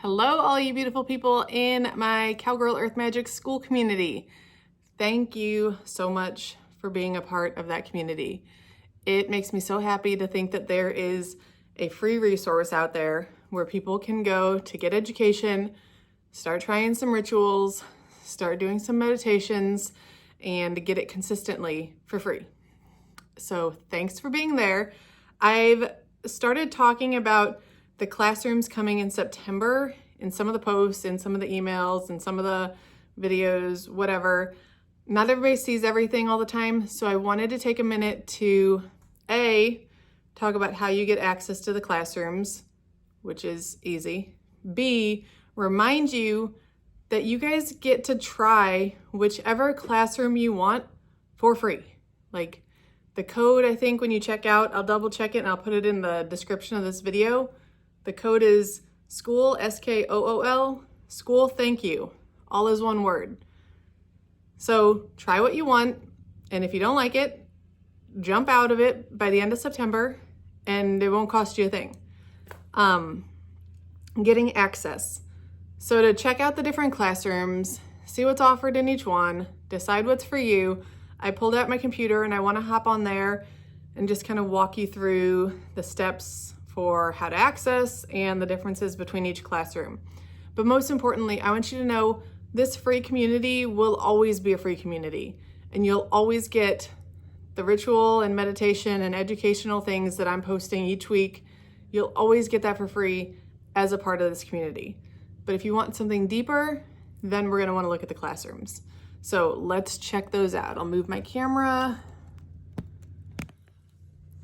Hello, all you beautiful people in my Cowgirl Earth Magic school community. Thank you so much for being a part of that community. It makes me so happy to think that there is a free resource out there where people can go to get education, start trying some rituals, start doing some meditations, and get it consistently for free. So thanks for being there. I've started talking about the classrooms coming in September in some of the posts, in some of the emails, and some of the videos, whatever. Not everybody sees everything all the time, so I wanted to take a minute to A, talk about how you get access to the classrooms, which is easy. B, remind you that you guys get to try whichever classroom you want for free. Like the code, I think when you check out, I'll double check it and I'll put it in the description of this video. The code is SKOOL, SKOOL, SKOOL thank you, all is one word. So try what you want, and if you don't like it, jump out of it by the end of September, and it won't cost you a thing. Getting access. So to check out the different classrooms, see what's offered in each one, decide what's for you, I pulled out my computer and I want to hop on there and just kind of walk you through the steps for how to access and the differences between each classroom. But most importantly, I want you to know this free community will always be a free community, and you'll always get the ritual and meditation and educational things that I'm posting each week. You'll always get that for free as a part of this community. But if you want something deeper, then we're going to want to look at the classrooms. So let's check those out. I'll move my camera.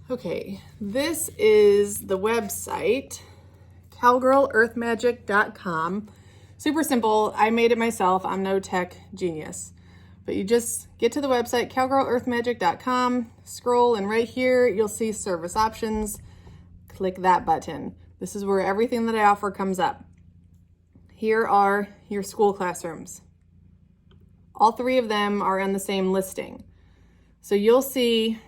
Okay, this is the website, cowgirlearthmagic.com. Super simple. I made it myself. I'm no tech genius. But you just get to the website, cowgirlearthmagic.com, scroll, and right here you'll see service options. Click that button. This is where everything that I offer comes up. Here are your school classrooms. All three of them are on the same listing. So you'll see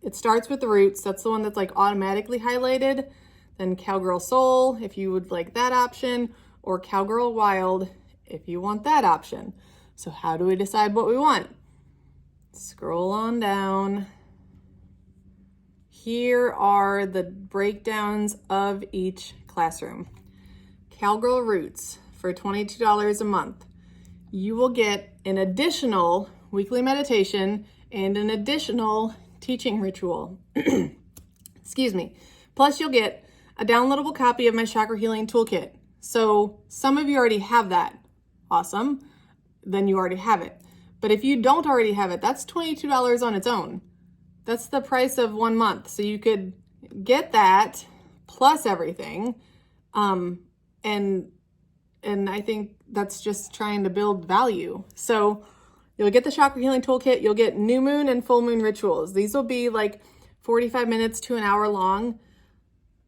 it starts with the roots. That's the one that's like automatically highlighted. Then Cowgirl Soul, if you would like that option, or Cowgirl Wild, if you want that option. So how do we decide what we want? Scroll on down. Here are the breakdowns of each classroom. Cowgirl Roots for $22 a month. You will get an additional weekly meditation and an additional teaching ritual. Excuse me. Plus you'll get a downloadable copy of my chakra healing toolkit. So some of you already have that. Awesome. Then you already have it. But if you don't already have it, that's $22 on its own. That's the price of 1 month. So you could get that plus everything. And I think that's just trying to build value. So you'll get the chakra healing toolkit. You'll get new moon and full moon rituals. These will be like 45 minutes to an hour long.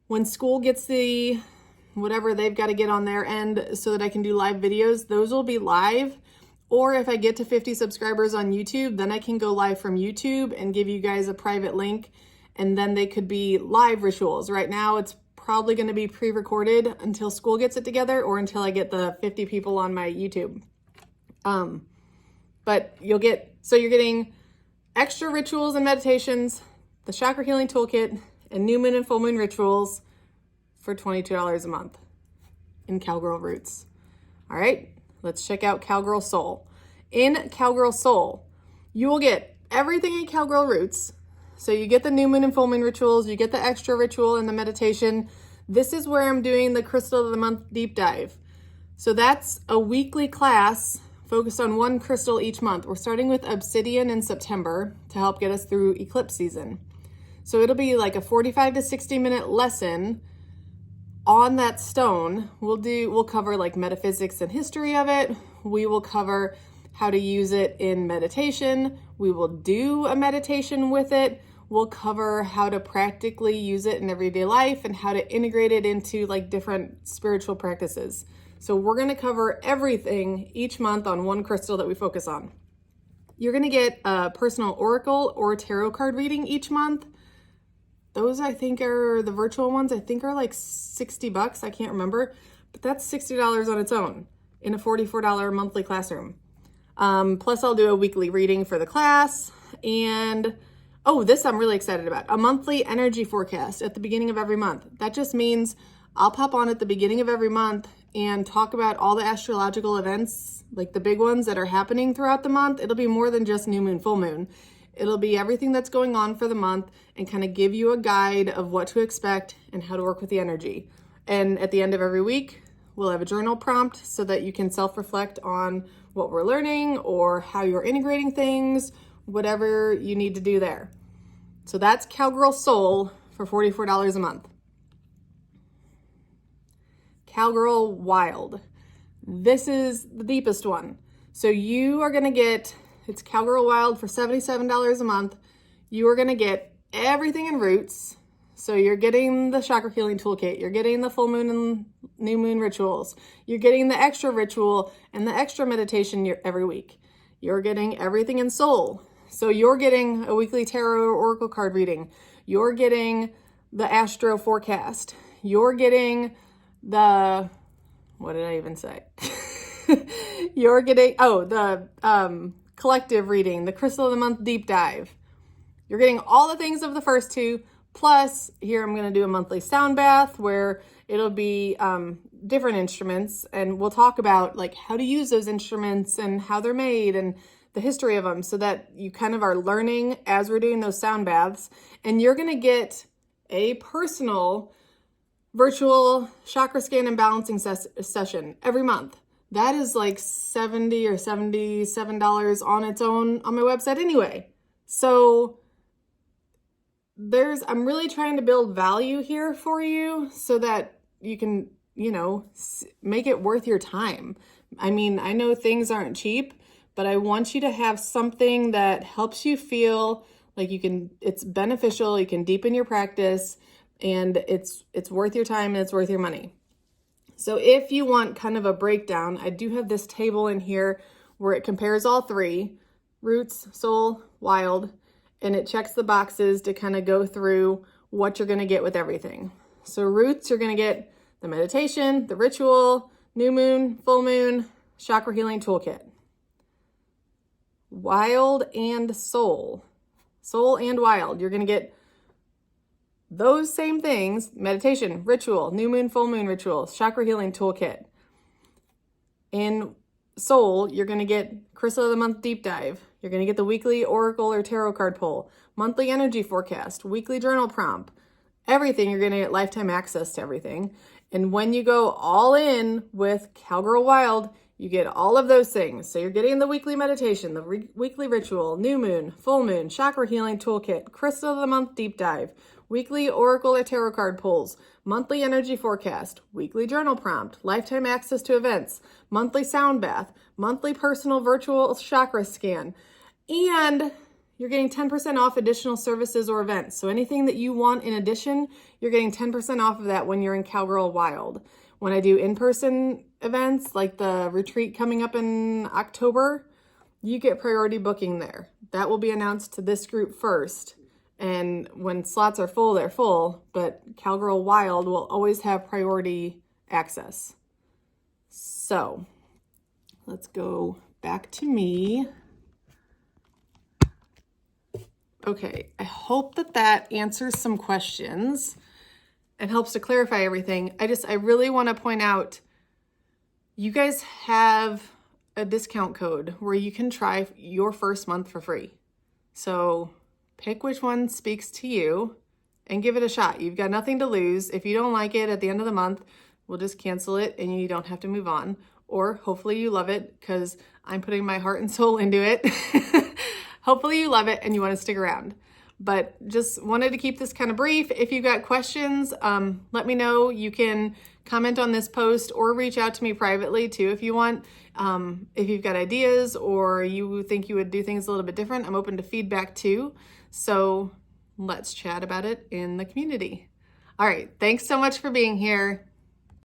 When school gets the whatever they've got to get on their end so that I can do live videos, those will be live. Or if I get to 50 subscribers on YouTube, then I can go live from YouTube and give you guys a private link, and then they could be live rituals. Right now it's probably going to be pre-recorded until school gets it together, or until I get the 50 people on my YouTube. But you're getting extra rituals and meditations, the chakra healing toolkit, and new moon and full moon rituals for $22 a month in Cowgirl Roots. All right, let's check out Cowgirl Soul. In Cowgirl Soul, you will get everything in Cowgirl Roots. So you get the new moon and full moon rituals, you get the extra ritual and the meditation. This is where I'm doing the Crystal of the Month deep dive. So that's a weekly class focused on one crystal each month. We're starting with Obsidian in September to help get us through eclipse season. So it'll be like a 45 to 60 minute lesson on that stone. We'll cover like metaphysics and history of it. We will cover how to use it in meditation. We will do a meditation with it. We'll cover how to practically use it in everyday life and how to integrate it into like different spiritual practices. So we're going to cover everything each month on one crystal that we focus on. You're going to get a personal oracle or tarot card reading each month. Those I think are the virtual ones, I think are like $60. I can't remember. but that's $60 on its own in a $44 monthly classroom. Plus I'll do a weekly reading for the class, and oh, this I'm really excited about, a monthly energy forecast at the beginning of every month. That just means I'll pop on at the beginning of every month and talk about all the astrological events, like the big ones that are happening throughout the month. It'll be more than just new moon, full moon. It'll be everything that's going on for the month and kind of give you a guide of what to expect and how to work with the energy. And at the end of every week, we'll have a journal prompt so that you can self-reflect on what we're learning or how you're integrating things, whatever you need to do there. So that's Cowgirl Soul for $44 a month. Cowgirl Wild. This is the deepest one. So you are going to get, it's Cowgirl Wild for $77 a month. You are going to get everything in roots. So you're getting the chakra healing toolkit. You're getting the full moon and new moon rituals. You're getting the extra ritual and the extra meditation every week. You're getting everything in soul. So you're getting a weekly tarot or oracle card reading. You're getting the astro forecast. You're getting the, what did I even say? You're getting, the collective reading, the crystal of the month deep dive. You're getting all the things of the first two. Plus, here I'm going to do a monthly sound bath where it'll be different instruments, and we'll talk about like how to use those instruments and how they're made and the history of them, so that you kind of are learning as we're doing those sound baths. And you're going to get a personal virtual chakra scan and balancing session every month. That is like $70 or $77 on its own on my website anyway. So I'm really trying to build value here for you so that you can, make it worth your time. I mean, I know things aren't cheap, but I want you to have something that helps you feel like it's beneficial, you can deepen your practice, and it's worth your time and it's worth your money. So if you want kind of a breakdown, I do have this table in here where it compares all three, roots, soul, wild, and it checks the boxes to kind of go through what you're going to get with everything. So roots, you're going to get the meditation, the ritual, new moon, full moon, chakra healing toolkit. Wild and soul and wild, you're going to get those same things: meditation, ritual, new moon, full moon ritual, chakra healing toolkit. In soul, you're going to get crystal of the month deep dive. You're going to get the weekly oracle or tarot card pull, monthly energy forecast, weekly journal prompt, everything. You're going to get lifetime access to everything. And when you go all in with Cowgirl Wild, you get all of those things. So you're getting the weekly meditation, the weekly ritual, new moon, full moon, chakra healing toolkit, crystal of the month deep dive, weekly oracle or tarot card pulls, monthly energy forecast, weekly journal prompt, lifetime access to events, monthly sound bath, monthly personal virtual chakra scan, and you're getting 10% off additional services or events. So anything that you want in addition, you're getting 10% off of that when you're in Cowgirl Wild. When I do in-person events, like the retreat coming up in October, you get priority booking there. That will be announced to this group first. And when slots are full, they're full, but Cowgirl Wild will always have priority access. So let's go back to me. Okay, I hope that answers some questions and helps to clarify everything. I really want to point out, you guys have a discount code where you can try your first month for free. So pick which one speaks to you and give it a shot. You've got nothing to lose. If you don't like it at the end of the month, we'll just cancel it and you don't have to move on. Or hopefully you love it because I'm putting my heart and soul into it. Hopefully you love it and you want to stick around. But just wanted to keep this kind of brief. If you've got questions, let me know. You can comment on this post or reach out to me privately too if you want. If you've got ideas or you think you would do things a little bit different, I'm open to feedback too. So let's chat about it in the community. All right, thanks so much for being here.